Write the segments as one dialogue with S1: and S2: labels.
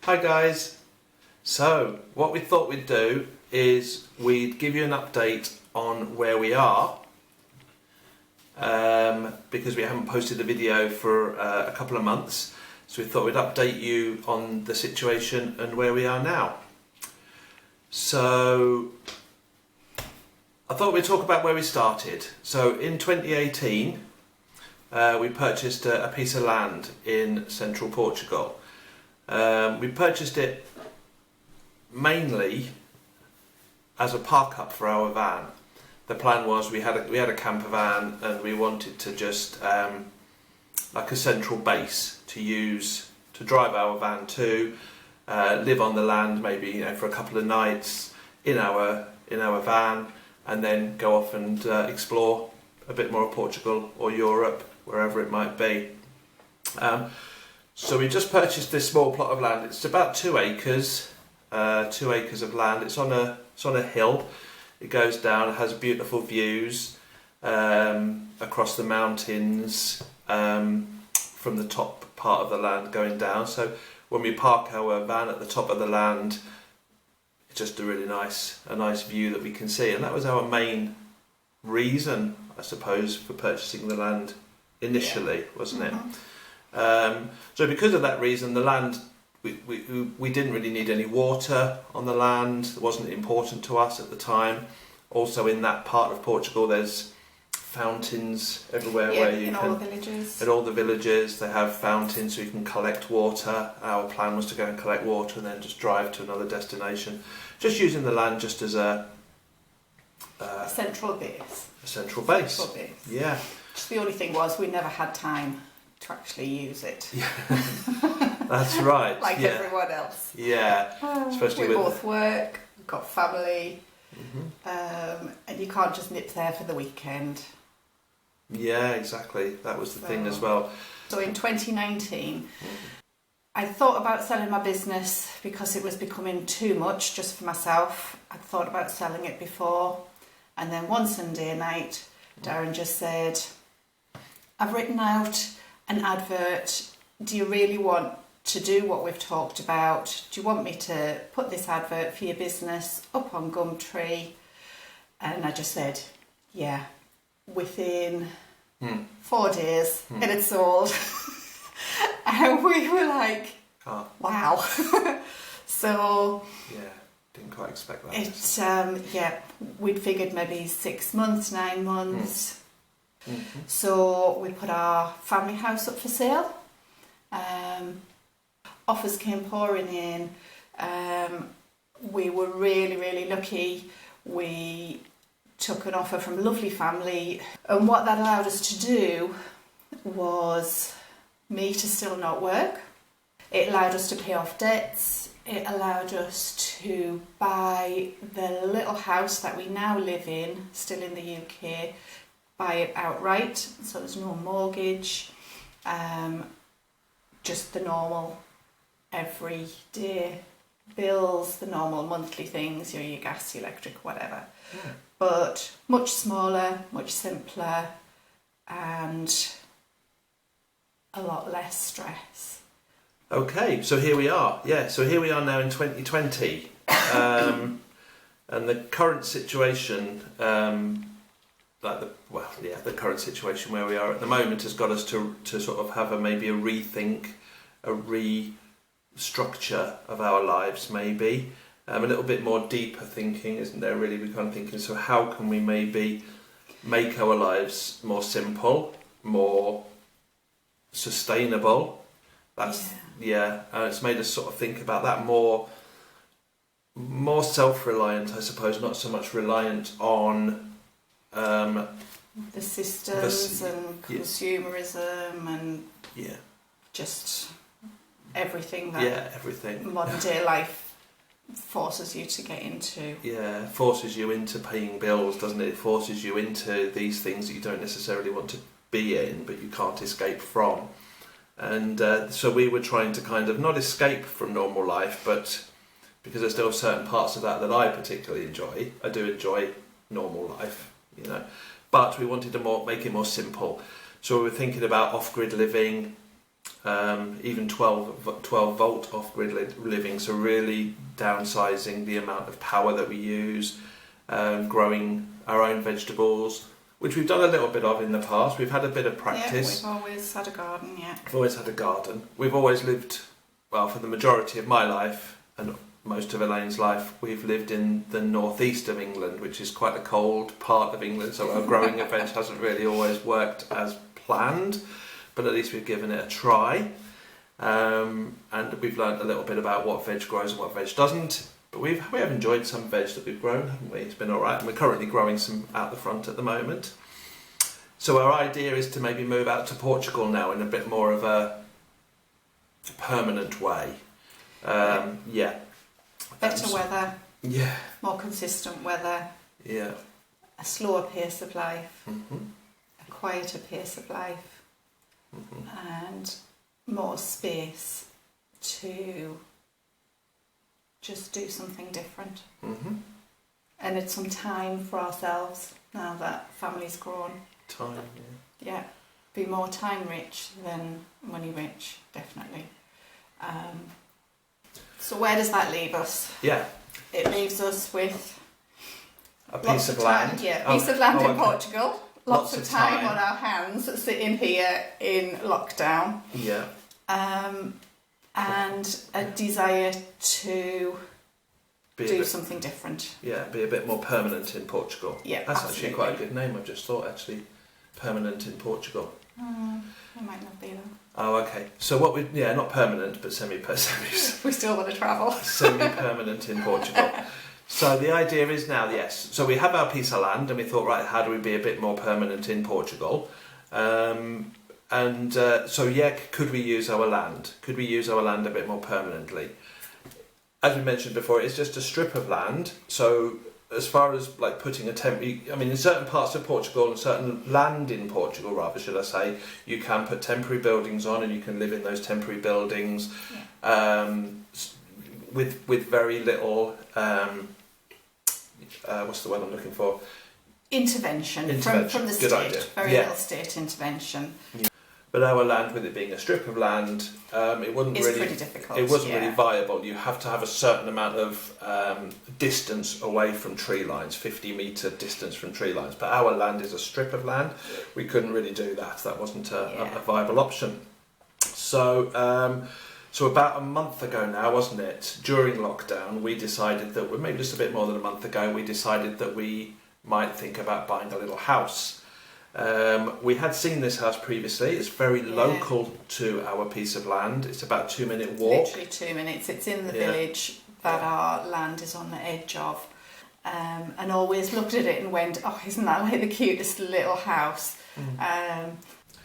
S1: Hi guys. So what we thought we'd do is we'd give you an update on where we are because we haven't posted a video for a couple of months, so we thought we'd update you on the situation and where we are now. So I thought we'd talk about where we started. So in 2018 we purchased a piece of land in central Portugal. We purchased it mainly as a park-up for our van. The plan was we had a camper van and we wanted to just like a central base to use to drive our van to, live on the land maybe for a couple of nights in our van, and then go off and explore a bit more of Portugal or Europe, wherever it might be. So we just purchased this small plot of land. It's about 2 acres, 2 acres of land. It's on a hill. It goes down, it has beautiful views across the mountains from the top part of the land going down. So when we park our van at the top of the land, it's just a really nice view that we can see. And that was our main reason, I suppose, for purchasing the land initially, wasn't it? So because of that reason, the land, we didn't really need any water on the land. It wasn't important to us at the time. Also in that part of Portugal there's fountains everywhere where you
S2: in
S1: can...
S2: all the villages.
S1: In all the villages they have fountains so you can collect water. Our plan was to go and collect water and then just drive to another destination. Just using the land just as a
S2: central base.
S1: A central base.
S2: Central base.
S1: Yeah.
S2: Just the only thing was we never had time to actually use it.
S1: Yeah. That's right.
S2: Like everyone else.
S1: Yeah. Especially
S2: we both work, we've got family,
S1: Mm-hmm.
S2: and you can't just nip there for the weekend.
S1: Yeah, exactly. That was the thing as well.
S2: So in 2019, I thought about selling my business because it was becoming too much just for myself. I'd thought about selling it before, and then one Sunday night, Darren just said, I've written out an advert. Do you really want to do what we've talked about? Do you want me to put this advert for your business up on Gumtree? And I just said, yeah. Within 4 days, it had sold. And we were like, wow. So
S1: yeah, didn't quite expect that.
S2: We'd figured maybe 6 months, 9 months. So we put our family house up for sale. Offers came pouring in. We were really, really lucky. We took an offer from a lovely family, and what that allowed us to do was me to still not work. It allowed us to pay off debts. It allowed us to buy the little house that we now live in, still in the UK, buy it outright, so there's no mortgage, just the normal everyday bills, the normal monthly things, your gas, your electric, whatever. Yeah. But much smaller, much simpler, and a lot less stress.
S1: Okay, so here we are. Yeah, so here we are now in 2020. And the current situation, the current situation where we are at the moment has got us to sort of have maybe a rethink, a restructure of our lives, maybe. A little bit more deeper thinking, isn't there, really? We're kind of thinking, so how can we maybe make our lives more simple, more sustainable? That's, it's made us sort of think about that, more self-reliant, I suppose, not so much reliant on
S2: the systems and consumerism and just everything that modern day life forces you to get into. Yeah,
S1: forces you into paying bills, doesn't it? It forces you into these things that you don't necessarily want to be in, but you can't escape from. And so we were trying to kind of not escape from normal life, but because there's still certain parts of that I particularly enjoy. I do enjoy normal life, but we wanted to make it more simple. So we were thinking about off-grid living, even 12 volt off-grid living, so really downsizing the amount of power that we use, growing our own vegetables, which we've done a little bit of in the past. We've had a bit of practice.
S2: Yeah, we've always had a garden, yeah.
S1: We've always had a garden. We've always lived, well, for the majority of my life and most of Elaine's life, we've lived in the northeast of England, which is quite a cold part of England, so our growing of veg hasn't really always worked as planned, but at least we've given it a try. And we've learned a little bit about what veg grows and what veg doesn't. But we have enjoyed some veg that we've grown, haven't we? It's been all right, and we're currently growing some out the front at the moment. So our idea is to maybe move out to Portugal now in a bit more of a permanent way. Yeah.
S2: Better weather.
S1: Yeah.
S2: More consistent weather.
S1: Yeah.
S2: A slower pace of life.
S1: Mm-hmm.
S2: A quieter pace of life.
S1: Mm-hmm.
S2: And more space to just do something different.
S1: Mm-hmm.
S2: And it's some time for ourselves now that family's grown.
S1: Time, yeah.
S2: Yeah, be more time rich than money rich, definitely. So where does that leave us?
S1: Yeah.
S2: It leaves us with
S1: A piece of land.
S2: Yeah, a piece of land in
S1: okay.
S2: Portugal. Lots of time on our hands sitting here in lockdown.
S1: Yeah.
S2: And a desire to do something different.
S1: Yeah, be a bit more permanent in Portugal.
S2: Yeah,
S1: that's
S2: absolutely.
S1: actually quite a good name. I've just thought, actually, permanent in Portugal.
S2: It might not be though.
S1: Oh, okay. So what not permanent, but
S2: We still want to travel.
S1: semi-permanent in Portugal. So the idea is now, yes. So we have our piece of land, and we thought, right, how do we be a bit more permanent in Portugal? Could we use our land? Could we use our land a bit more permanently? As we mentioned before, it's just a strip of land. So as far as like putting in certain parts of Portugal and certain land in Portugal, rather, should I say, you can put temporary buildings on, and you can live in those temporary buildings with very little. What's the word I'm looking for?
S2: Intervention. From the
S1: Good
S2: state.
S1: idea.
S2: Very little state intervention.
S1: Yeah. But our land, with it being a strip of land, it wasn't
S2: pretty difficult.
S1: It wasn't really viable. You have to have a certain amount of distance away from tree lines, 50-metre distance from tree lines. But our land is a strip of land. We couldn't really do that. That wasn't a viable option. So about a month ago now, wasn't it? During lockdown, we decided that, maybe just a bit more than a month ago, we decided that we might think about buying a little house. We had seen this house previously. It's very local to our piece of land. It's about a 2-minute walk.
S2: Literally 2 minutes. It's in the village that our land is on the edge of. And always looked at it and went, oh, isn't that like the cutest little house?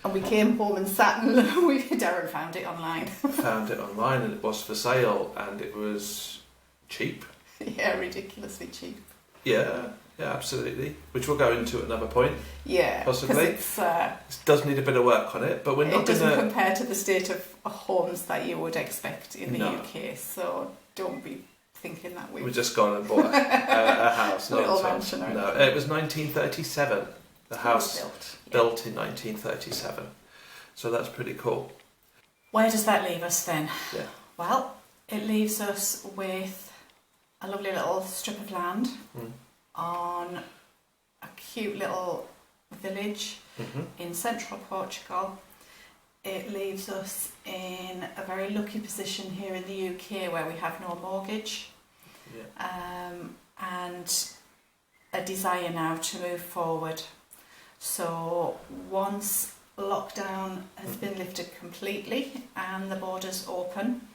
S2: And we came home and sat and Darren found it online.
S1: Found it online, and it was for sale, and it was cheap.
S2: Yeah, ridiculously cheap.
S1: Yeah, absolutely. Which we'll go into at another point.
S2: Yeah,
S1: possibly.
S2: It
S1: does need a bit of work on it, but we're not going to.
S2: It doesn't compare to the state of homes that you would expect in the UK. So don't be thinking that we've
S1: just gone and bought a house.
S2: Little mansion.
S1: No, it was 1937. The house built in 1937. So that's pretty cool.
S2: Where does that leave us then?
S1: Yeah.
S2: Well, it leaves us with a lovely little strip of land on a cute little village in central Portugal. It leaves us in a very lucky position here in the UK where we have no mortgage, and a desire now to move forward. So once lockdown has been lifted completely and the borders open,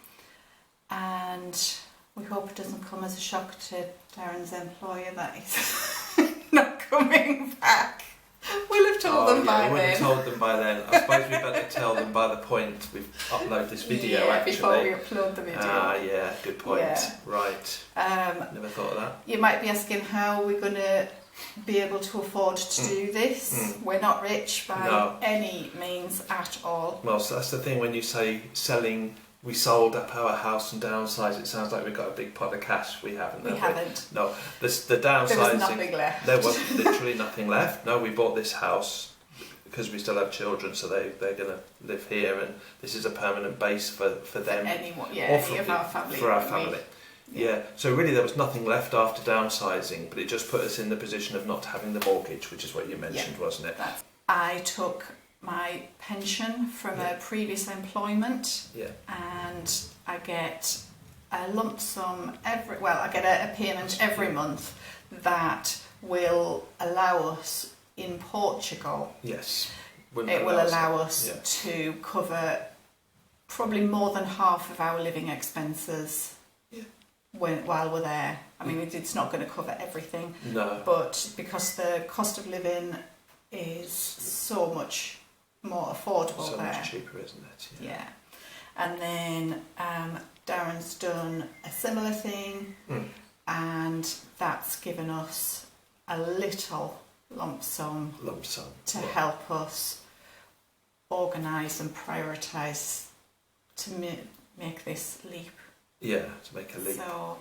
S2: and we hope it doesn't come as a shock to Darren's employer that he's not coming back. We'll have told them by then.
S1: We'll have told them by then. I suppose we better tell them by the point we've uploaded this video, actually.
S2: Before we upload the video.
S1: Good point.
S2: Yeah.
S1: Right. Never thought of that.
S2: You might be asking how we're going to be able to afford to do this. We're not rich by any means at all.
S1: Well, so that's the thing when you say selling. We sold up our house and downsized. It sounds like we've got a big pot of cash. We haven't.
S2: We haven't.
S1: No, the downsizing.
S2: There was nothing left.
S1: There was literally nothing left. No, we bought this house because we still have children, so they're going to live here, and this is a permanent base for them.
S2: Anyone,
S1: or
S2: any of our family.
S1: For our family. Yeah. So really there was nothing left after downsizing, but it just put us in the position of not having the mortgage, which is what you mentioned, wasn't it?
S2: I took my pension from a previous employment, and I get a lump sum I get a payment every month that will allow us in Portugal.
S1: Yes.
S2: It will allow us to cover probably more than half of our living expenses while we're there. I mean, it's not going to cover everything.
S1: No.
S2: But because the cost of living is so much more affordable there.
S1: So much cheaper, isn't it?
S2: Yeah. And then Darren's done a similar thing, and that's given us a little lump sum to help us organise and prioritise to make this leap.
S1: Yeah, to make a leap.
S2: So,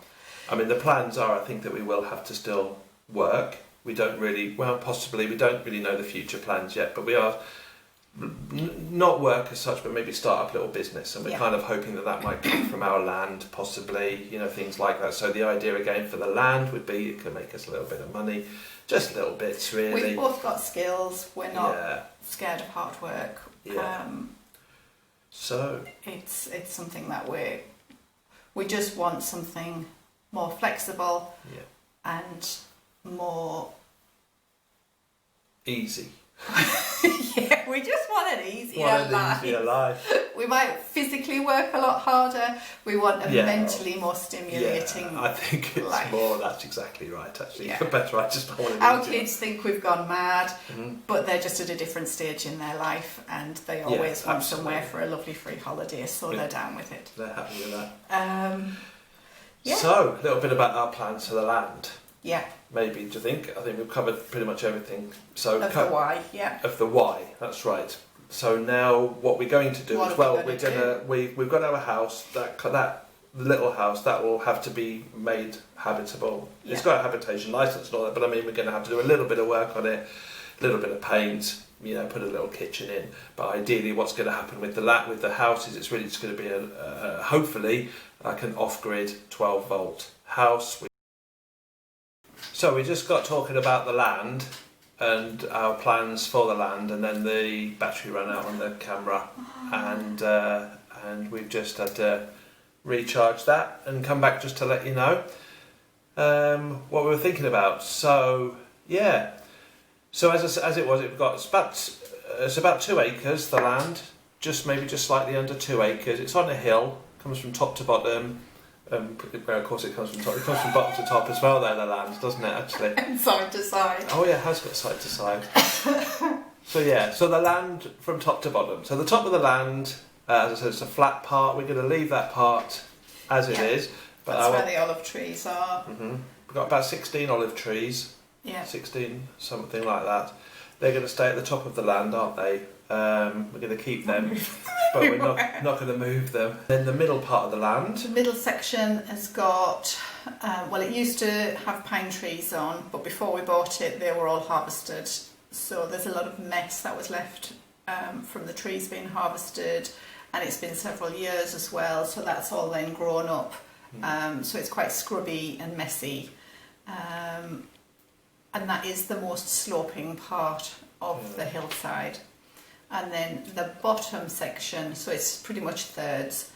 S1: I mean, the plans are, I think, that we will have to still work. We don't really know the future plans yet, but we are not work as such, but maybe start up a little business, and we're kind of hoping that might come from our land, possibly, things like that. So the idea again for the land would be it could make us a little bit of money, just little bits really.
S2: We've both got skills, we're not scared of hard work. So it's something that we just want something more flexible and more
S1: easy.
S2: We just want an easier life. We might physically work a lot harder. We want a mentally more stimulating
S1: I think it's
S2: life.
S1: That's exactly right, actually. Better, I just want
S2: Our kids think we've gone mad, but they're just at a different stage in their life, and they always want somewhere for a lovely free holiday, so they're down with it.
S1: They're happy with that. So, a little bit about our plans for the land.
S2: Yeah.
S1: Maybe, do you think? I think we've covered pretty much everything. So
S2: of the why,
S1: Of the why, that's right. So now what we're going to do we've got our house, that little house, that will have to be made habitable. Yeah. It's got a habitation licence and all that, but I mean we're going to have to do a little bit of work on it, a little bit of paint, put a little kitchen in. But ideally what's going to happen with the house is it's really just going to be hopefully like an off-grid 12-volt house. So we just got talking about the land and our plans for the land, and then the battery ran out on the camera, and we've just had to recharge that and come back just to let you know what we were thinking about. So so as it was, it's about 2 acres, the land, just slightly under 2 acres. It's on a hill, comes from top to bottom. Of course it comes from top. It comes from bottom to top as well there, the land, doesn't it, actually?
S2: And side to side.
S1: Oh yeah, it has got side to side. So the land from top to bottom. So the top of the land, as I said, it's a flat part. We're going to leave that part as it is. But
S2: that's where the olive trees are.
S1: We've got about 16 olive trees. Yeah. 16, something like that. They're going to stay at the top of the land, aren't they? We're going to keep them, but we're not going to move them. Then the middle part of the land. The
S2: middle section has got, it used to have pine trees on, but before we bought it, they were all harvested. So there's a lot of mess that was left from the trees being harvested, and it's been several years as well, so that's all then grown up. So it's quite scrubby and messy. And that is the most sloping part of the hillside. And then the bottom section, so it's pretty much thirds.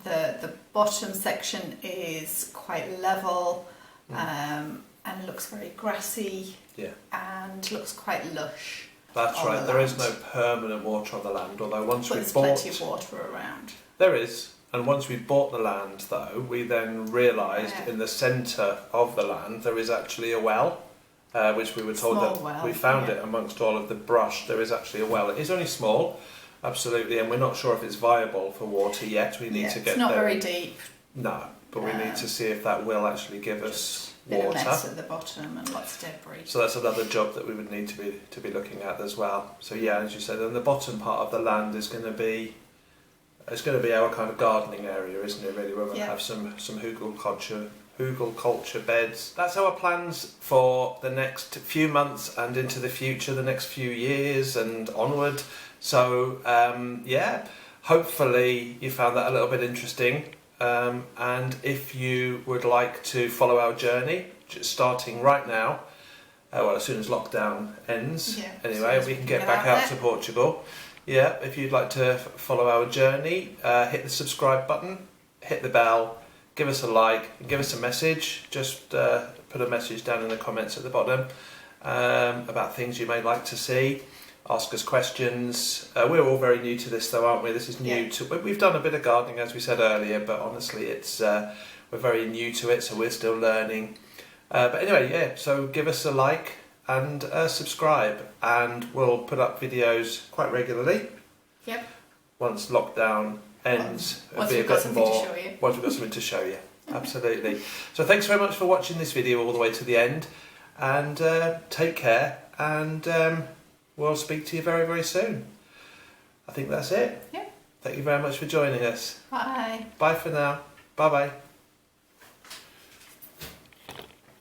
S2: The bottom section is quite level and looks very grassy and looks quite lush.
S1: That's right, there is no permanent water on the land, although
S2: there's plenty of water around.
S1: There is, and once we bought the land though, we then realised in the centre of the land there is actually a well. Which we were told we found it amongst all of the brush. There is actually a well. It is only small, absolutely, and we're not sure if it's viable for water yet. We need to get there.
S2: It's not very deep.
S1: No, but we need to see if that will actually give us water.
S2: Bit of mess at the bottom and lots of debris.
S1: So that's another job that we would need to be looking at as well. So as you said, then the bottom part of the land is going to be our kind of gardening area, isn't it? Really, where we'll have some culture beds. That's our plans for the next few months and into the future, the next few years and onward. So yeah, hopefully you found that a little bit interesting. And if you would like to follow our journey, just starting right now, well, as soon as lockdown ends, anyway, we can get back out to Portugal. Yeah, if you'd like to follow our journey, hit the subscribe button, hit the bell, give us a like, and give us a message. Just put a message down in the comments at the bottom about things you may like to see. Ask us questions. We're all very new to this though, aren't we? This is new to... We've done a bit of gardening, as we said earlier, but honestly it's we're very new to it, so we're still learning. But anyway, yeah, so give us a like and subscribe, and we'll put up videos quite regularly.
S2: Yep.
S1: Once lockdown ends,
S2: once we've got something to show you.
S1: Once we've got something to show you. Absolutely. So thanks very much for watching this video all the way to the end, and take care, and we'll speak to you very, very soon. I think that's it.
S2: Yeah.
S1: Thank you very much for joining us.
S2: Bye.
S1: Bye for now. Bye-bye.